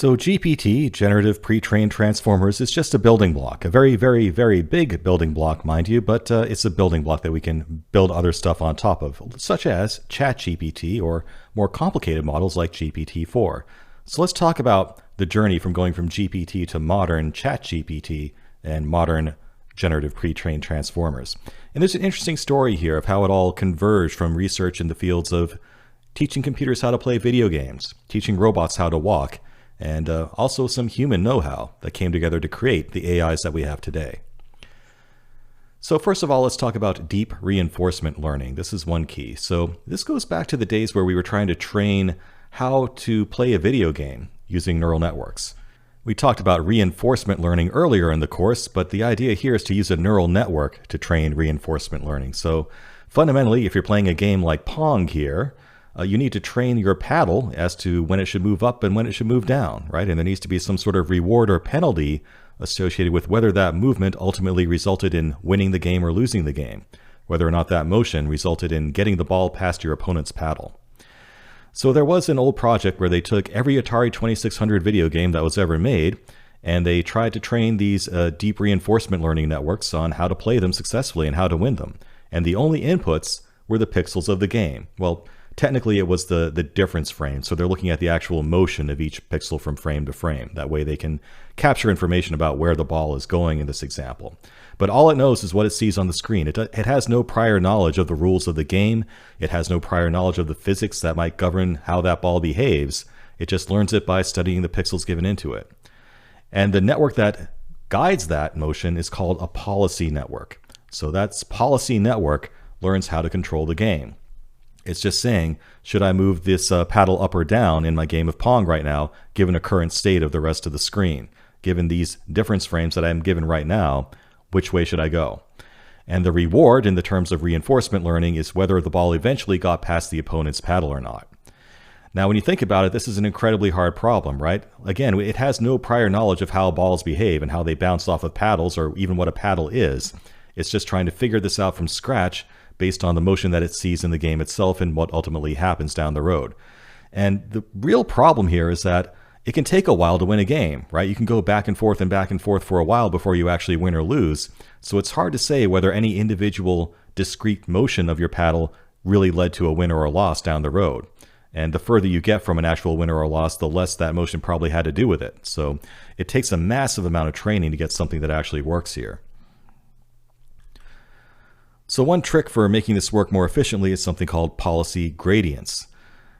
So GPT, Generative Pre-trained Transformers, is just a building block, a very, very, very big building block, mind you, but it's a building block that we can build other stuff on top of, such as ChatGPT or more complicated models like GPT-4. So let's talk about the journey from going from GPT to modern ChatGPT and modern Generative Pre-trained Transformers. And there's an interesting story here of how it all converged from research in the fields of teaching computers how to play video games, teaching robots how to walk, and also some human know-how that came together to create the AIs that we have today. So first of all, let's talk about deep reinforcement learning. This is one key. So this goes back to the days where we were trying to train how to play a video game using neural networks. We talked about reinforcement learning earlier in the course, but the idea here is to use a neural network to train reinforcement learning. So fundamentally, if you're playing a game like Pong here, you need to train your paddle as to when it should move up and when it should move down, right? And there needs to be some sort of reward or penalty associated with whether that movement ultimately resulted in winning the game or losing the game, whether or not that motion resulted in getting the ball past your opponent's paddle. So there was an old project where they took every Atari 2600 video game that was ever made, and they tried to train these deep reinforcement learning networks on how to play them successfully and how to win them. And the only inputs were the pixels of the game. Well, technically, it was the difference frame, so they're looking at the actual motion of each pixel from frame to frame. That way they can capture information about where the ball is going in this example. But all it knows is what it sees on the screen. It has no prior knowledge of the rules of the game. It has no prior knowledge of the physics that might govern how that ball behaves. It just learns it by studying the pixels given into it. And the network that guides that motion is called a policy network. So that policy network learns how to control the game. It's just saying, should I move this paddle up or down in my game of Pong right now, given a current state of the rest of the screen? Given these difference frames that I'm given right now, which way should I go? And the reward in the terms of reinforcement learning is whether the ball eventually got past the opponent's paddle or not. Now, when you think about it, this is an incredibly hard problem, right? Again, it has no prior knowledge of how balls behave and how they bounce off of paddles or even what a paddle is. It's just trying to figure this out from scratch based on the motion that it sees in the game itself and what ultimately happens down the road. And the real problem here is that it can take a while to win a game, right? You can go back and forth for a while before you actually win or lose. So it's hard to say whether any individual discrete motion of your paddle really led to a win or a loss down the road. And the further you get from an actual win or a loss, the less that motion probably had to do with it. So it takes a massive amount of training to get something that actually works here. So one trick for making this work more efficiently is something called policy gradients.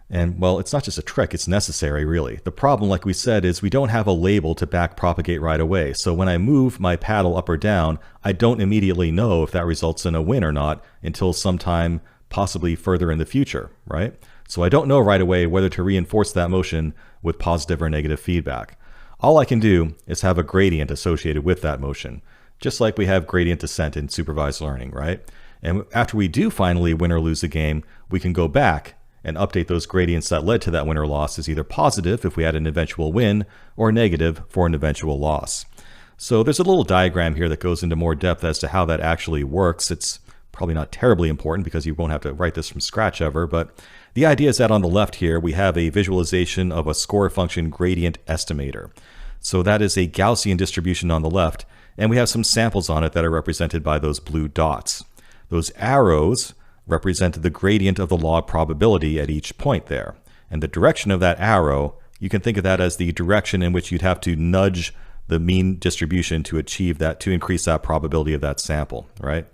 And well, it's not just a trick, it's necessary really. The problem, like we said, is we don't have a label to back propagate right away. So when I move my paddle up or down, I don't immediately know if that results in a win or not until sometime possibly further in the future, right? So I don't know right away whether to reinforce that motion with positive or negative feedback. All I can do is have a gradient associated with that motion, just like we have gradient descent in supervised learning, right? And after we do finally win or lose a game, we can go back and update those gradients that led to that win or loss as either positive if we had an eventual win or negative for an eventual loss. So there's a little diagram here that goes into more depth as to how that actually works. It's probably not terribly important because you won't have to write this from scratch ever, but the idea is that on the left here, we have a visualization of a score function gradient estimator. So that is a Gaussian distribution on the left, and we have some samples on it that are represented by those blue dots. Those arrows represent the gradient of the log probability at each point there. And the direction of that arrow, you can think of that as the direction in which you'd have to nudge the mean distribution to achieve that, to increase that probability of that sample, right?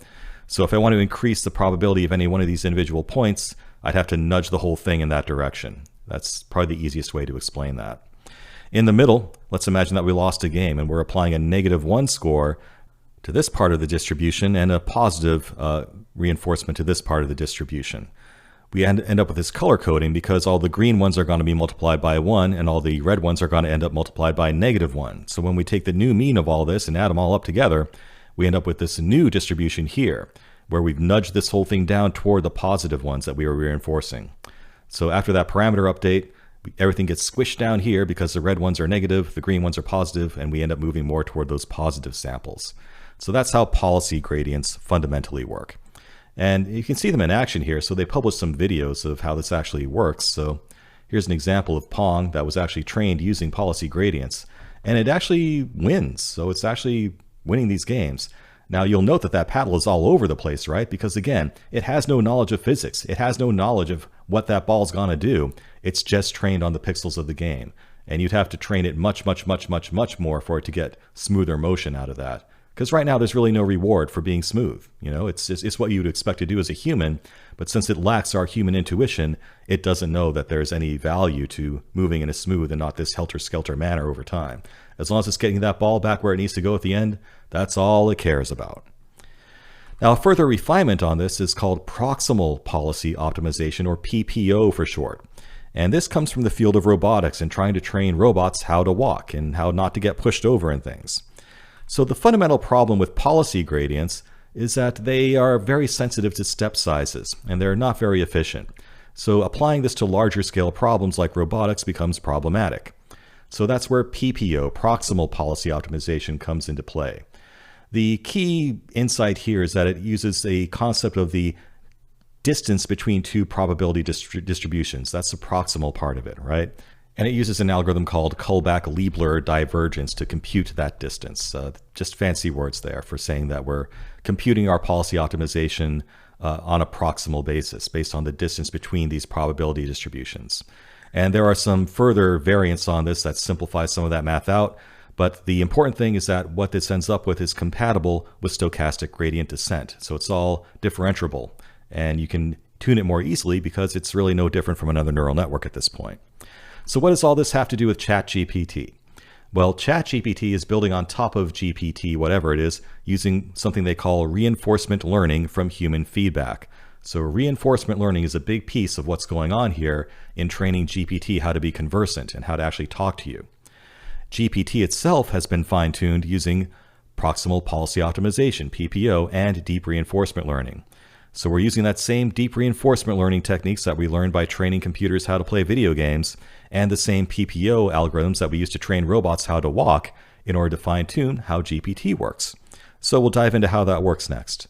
So if I want to increase the probability of any one of these individual points, I'd have to nudge the whole thing in that direction. That's probably the easiest way to explain that. In the middle, let's imagine that we lost a game and we're applying a -1 score to this part of the distribution and a positive reinforcement to this part of the distribution. We end up with this color coding because all the green ones are going to be multiplied by 1 and all the red ones are going to end up multiplied by -1. So when we take the new mean of all this and add them all up together, we end up with this new distribution here, where we've nudged this whole thing down toward the positive ones that we were reinforcing. So after that parameter update, everything gets squished down here because the red ones are negative, the green ones are positive, and we end up moving more toward those positive samples. So that's how policy gradients fundamentally work. And you can see them in action here. So they published some videos of how this actually works. So Here's an example of Pong that was actually trained using policy gradients, and it actually wins. So it's actually winning these games. Now you'll note that that paddle is all over the place, right? Because again, it has no knowledge of physics. It has no knowledge of what that ball's gonna do. It's just trained on the pixels of the game. And you'd have to train it much more for it to get smoother motion out of that. Because right now there's really no reward for being smooth. You know, it's what you would expect to do as a human, but since it lacks our human intuition, it doesn't know that there's any value to moving in a smooth and not this helter-skelter manner over time. As long as it's getting that ball back where it needs to go at the end, that's all it cares about. Now, a further refinement on this is called Proximal Policy Optimization, or PPO for short. And this comes from the field of robotics and trying to train robots how to walk and how not to get pushed over and things. So the fundamental problem with policy gradients is that they are very sensitive to step sizes and they're not very efficient. So applying this to larger scale problems like robotics becomes problematic. So that's where PPO, Proximal Policy Optimization, comes into play. The key insight here is that it uses a concept of the distance between two probability distributions. That's the proximal part of it, right? And it uses an algorithm called Kullback-Leibler divergence to compute that distance. Just fancy words there for saying that we're computing our policy optimization on a proximal basis based on the distance between these probability distributions. And there are some further variants on this that simplify some of that math out. But the important thing is that what this ends up with is compatible with stochastic gradient descent. So it's all differentiable. And you can tune it more easily because it's really no different from another neural network at this point. So what does all this have to do with ChatGPT? Well, ChatGPT is building on top of GPT, whatever it is, using something they call reinforcement learning from human feedback. So reinforcement learning is a big piece of what's going on here in training GPT how to be conversant and how to actually talk to you. GPT itself has been fine-tuned using proximal policy optimization, PPO, and deep reinforcement learning. So we're using that same deep reinforcement learning techniques that we learned by training computers how to play video games, and the same PPO algorithms that we use to train robots how to walk in order to fine-tune how GPT works. So we'll dive into how that works next.